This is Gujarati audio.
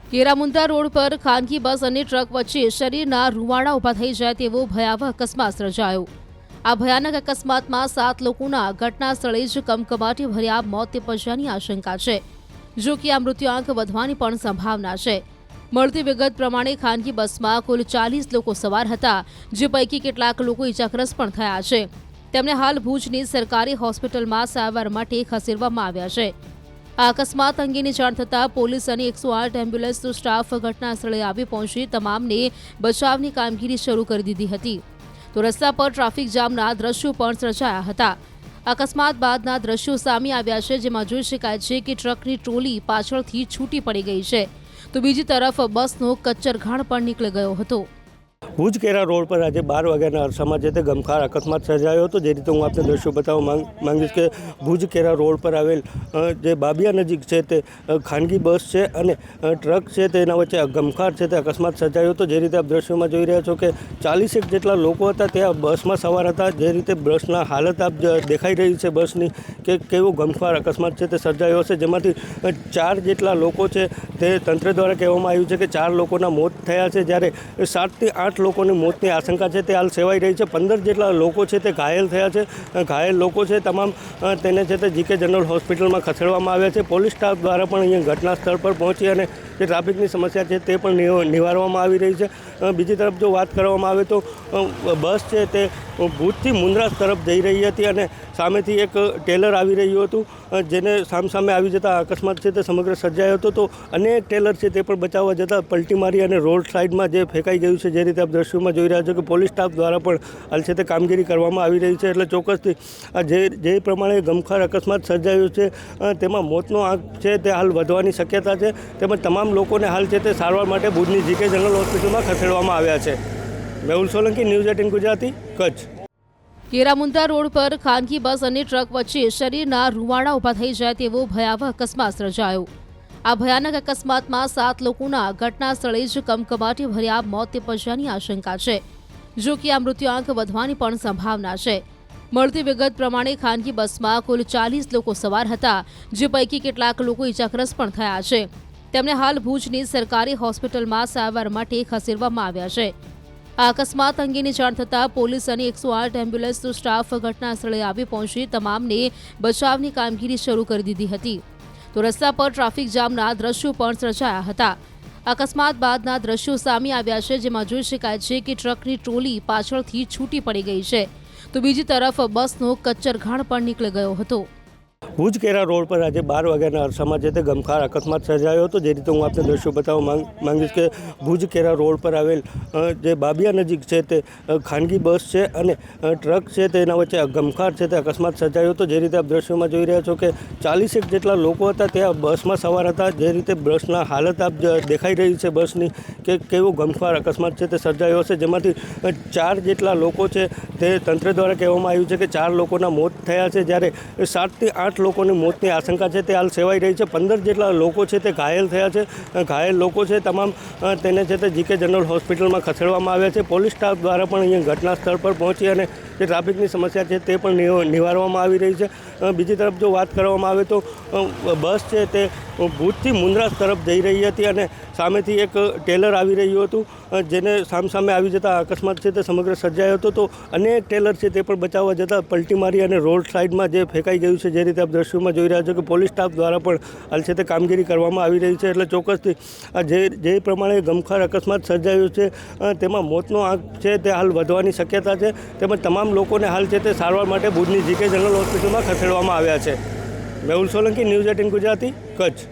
કેરામુંદા રોડ પર ખાનગી બસ અને ટ્રક વચ્ચે શરીરના રૂવાડા ઊભા થઈ જાય તેવો ભયાવહ અકસ્માત સર્જાયો। આ ભયાનક અકસ્માતમાં 7 લોકોના ઘટના સ્થળે જ કમકમાટી ભર્યા મોત નિપજવાની આશંકા છે। જો કે આ મૃત્યુઆંક વધવાની પણ સંભાવના છે। મળતી વિગત પ્રમાણે ખાનગી બસમાં કુલ 40 લોકો સવાર હતા, જે પૈકી કેટલાક લોકો ઇજાગ્રસ્ત પણ થયા છે। તેમને હાલ ભુજની સરકારી હોસ્પિટલમાં સારવાર માટે ખસેડવામાં આવ્યા છે। આ અકસ્માત અંગેની જાણ થતાં પોલીસ અને 108 એમ્બ્યુલન્સનો સ્ટાફ ઘટના સ્થળે આવી પહોંચી તમામને બચાવની કામગીરી શરૂ કરી દીધી હતી। તો રસ્તા પર ટ્રાફિક જામના દ્રશ્યો પણ સર્જાયા હતા। અકસ્માત બાદના દ્રશ્યો સામે આવ્યા છે, જેમાં જોઈ શકાય છે કે ટ્રકની ટ્રોલી પાછળથી છૂટી પડી ગઈ છે, તો બીજી તરફ બસનો કચ્ચરઘાણ પણ નીકળી ગયો હતો। ભુજ કેરા રોડ પર આજે 12 વાગ્યાના અરસામાં જે તે ગમખાર અકસ્માત સર્જાયો હતો। જે રીતે હું આપને દ્રશ્યો બતાવવા માંગીશ કે ભુજ કેરા રોડ પર આવેલ જે બાબિયા નજીક છે તે ખાનગી બસ છે અને ટ્રક છે તેના વચ્ચે ગમખાર છે તે અકસ્માત સર્જાયો હતો। જે રીતે આપ દ્રશ્યોમાં જોઈ રહ્યા છો કે 40 જેટલા લોકો હતા તે આ બસમાં સવાર હતા। જે રીતે બસના હાલત આપ દેખાઈ રહી છે બસની કે કેવો ગમખાર અકસ્માત છે તે સર્જાયો હશે, જેમાંથી 4 જેટલા લોકો છે તે તંત્ર દ્વારા કહેવામાં આવ્યું છે કે 4 લોકોના મોત થયા છે, જ્યારે 7 થી 8 લોકોની મોતની આશંકા છે તે હાલ સેવાઈ રહી છે। 15 જેટલા લોકો છે તે ઘાયલ થયા છે। ઘાયલ લોકો છે તમામ તેને છે તે જીકે જનરલ હોસ્પિટલમાં ખસેડવામાં આવ્યા છે। પોલીસ સ્ટાફ દ્વારા પણ અહીંયા ઘટના સ્થળ પર પહોંચી અને જે ટ્રાફિકની સમસ્યા છે તે પણ નિવારવામાં આવી રહી છે। બીજી તરફ જો વાત કરવામાં આવે તો બસ છે તે ભુજથી મુન્દ્રા તરફ જઈ રહી હતી અને સામેથી એક ટેલર આવી રહ્યું હતું, જેને સામસામે આવી જતા અકસ્માત છે તે સમગ્ર સર્જાયો હતો। તો અનેક ટેલર છે તે પણ બચાવવા જતાં પલટી મારી અને રોડ સાઈડમાં જે ફેંકાઈ ગયું છે। જે રીતે આપ દ્રશ્યોમાં જોઈ રહ્યા છો કે પોલીસ સ્ટાફ દ્વારા પણ હાલ છે તે કામગીરી કરવામાં આવી રહી છે। એટલે ચોક્કસથી જે પ્રમાણે ગમખાર અકસ્માત સર્જાયો છે તેમાં મોતનો આંક છે તે હાલ વધવાની શક્યતા છે। તેમજ તમામ લોકોને હાલ છે તે સારવાર માટે ભુજની જીકે જનરલ હોસ્પિટલમાં ખસેડવામાં આવ્યા છે। મેહુલ સોલંકી, ન્યૂઝ 18 ગુજરાતી, કચ્છ। કેરામુંદા રોડ પર ખાનગી બસ અને ટ્રક વચ્ચે શરીરના રૂવાડા ઊભા થઈ જાય તેવો ભયાવહ અકસ્માત સર્જાયો। આ ભયાનક અકસ્માતમાં 7 લોકોના ઘટના સ્થળે જ કમકમાટી ભર્યા મોત નિપજવાની આશંકા છે। જો કે આ મૃત્યુઆંક વધવાની પણ સંભાવના છે। મળતી વિગત પ્રમાણે ખાનગી બસમાં કુલ 40 લોકો સવાર હતા, જે પૈકી કેટલાક લોકો ઇજાગ્રસ્ત પણ થયા છે। તેમને હાલ ભુજની સરકારી હોસ્પિટલમાં સારવાર માટે ખસેડવામાં આવ્યા છે। આ અકસ્માત અંગેની જાણ થતાં પોલીસ અને 108 એમ્બ્યુલન્સનો સ્ટાફ ઘટના સ્થળે આવી પહોંચી તમામને બચાવની કામગીરી શરૂ કરી દીધી હતી। તો રસ્તા પર ટ્રાફિક જામના દ્રશ્યો પણ સર્જાયા હતા। અકસ્માત બાદના દ્રશ્યો સામે આવ્યા છે, જેમાં જોઈ શકાય છે કે ટ્રકની ટ્રોલી પાછળથી છૂટી પડી ગઈ છે, તો બીજી તરફ બસનો કચ્ચરઘાણ પણ નીકળી ગયો હતો। ભુજ કેરા રોડ પર આજે 12 વાગ્યાના અરસામાં જે તે ગમખાર અકસ્માત સર્જાયો હતો। જે રીતે હું આપને દ્રશ્યો બતાવવા માંગીશ કે ભુજ કેરા રોડ પર આવેલ જે બાબિયા નજીક છે તે ખાનગી બસ છે અને ટ્રક છે તેના વચ્ચે ગમખાર છે તે અકસ્માત સર્જાયો હતો। જે રીતે આપ દ્રશ્યોમાં જોઈ રહ્યા છો કે 40 જેટલા લોકો હતા તે આ બસમાં સવાર હતા। જે રીતે બસના હાલત આપ દેખાઈ રહી છે બસની કે કેવો ગમખાર અકસ્માત છે તે સર્જાયો હશે, જેમાંથી 4 જેટલા લોકો છે તે તંત્ર દ્વારા કહેવામાં આવ્યું છે કે 4 લોકોના મોત થયા છે, જ્યારે 7 થી 8 લોકોની મોતની આશંકા છે તે હાલ સેવાઈ રહી છે। 15 જેટલા લોકો છે તે ઘાયલ થયા છે। ઘાયલ લોકો છે તમામ તેને છે તે જીકે જનરલ હોસ્પિટલમાં ખસેડવામાં આવ્યા છે। પોલીસ સ્ટાફ દ્વારા પણ અહીંયા ઘટના સ્થળ પર પહોંચી અને જે ટ્રાફિકની સમસ્યા છે તે પણ નિવારવામાં આવી રહી છે। બીજી તરફ જો વાત કરવામાં આવે તો બસ છે તે ભુજથી મુન્દ્રા તરફ જઈ રહી હતી અને સામેથી એક ટેલર આવી રહ્યું હતું, જેને સામસામે આવી જતા અકસ્માત છે તે સમગ્ર સર્જાયો હતો। તો અનેક ટેલર છે તે પણ બચાવવા જતાં પલટી મારી અને રોડ સાઈડમાં જે ફેંકાઈ ગયું છે। જે રીતે આપ દ્રશ્યોમાં જોઈ રહ્યા છો કે પોલીસ સ્ટાફ દ્વારા પણ હાલ છે તે કામગીરી કરવામાં આવી રહી છે। એટલે ચોક્કસથી જે પ્રમાણે ગમખાર અકસ્માત સર્જાયો છે તેમાં મોતનો આંક છે તે હાલ વધવાની શક્યતા છે। તેમજ તમામ લોકોને હાલ છે તે સારવાર માટે ભુજની જીકે જનરલ હોસ્પિટલમાં ખસેડવામાં આવ્યા છે। મેહુલ સોલંકી, ન્યૂઝ 18 ગુજરાતી, કચ્છ।